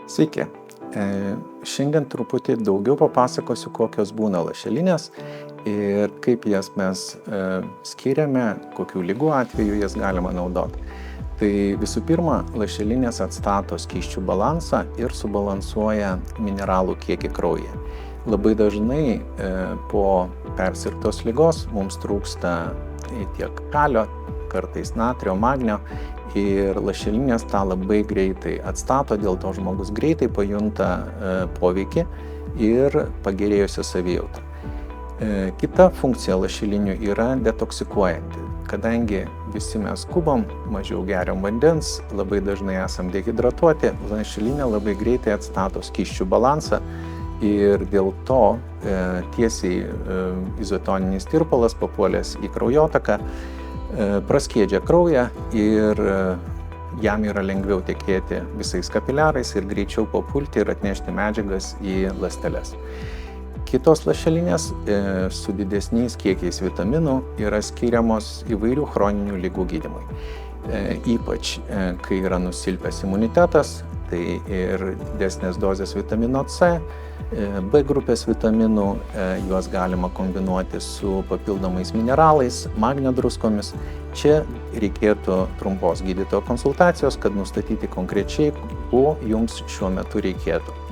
Sveiki. Šiandien truputį daugiau papasakosiu, kokios būna lašelinės ir kaip jas mes skiriame, kokių ligų atveju jas galima naudoti. Tai visų pirma, lašelinės atstato skysčių balansą ir subalansuoja mineralų kiekį kraujyje. Labai dažnai po persirgtos ligos mums trūksta tiek kalio, kartais natrio, magnio ir lašelinės tą labai greitai atstato, dėl to žmogus greitai pajunta poveikį ir pagerėjusią savijautą. Kita funkcija lašelinių yra detoksikuojanti. Kadangi visi mes skubam, mažiau geriam vandens, labai dažnai esam dehidratuoti, lašelinė labai greitai atstato skysčių balansą ir dėl to tiesiai izotoninis tirpalas papuolęs į kraujotaką praskiedžia kraują ir jam yra lengviau tekėti visais kapiliarais ir greičiau papulti ir atnešti medžiagas į ląsteles. Kitos lašelinės su didesniais kiekiais vitaminų yra skiriamos įvairių chroninių ligų gydymui. Ypač kai yra nusilpęs imunitetas, tai ir didesnės dozės vitamino C, B grupės vitaminų, juos galima kombinuoti su papildomais mineralais, magnio druskomis. Čia reikėtų trumpos gydytojo konsultacijos, kad nustatyti konkrečiai, ko jums šiuo metu reikėtų.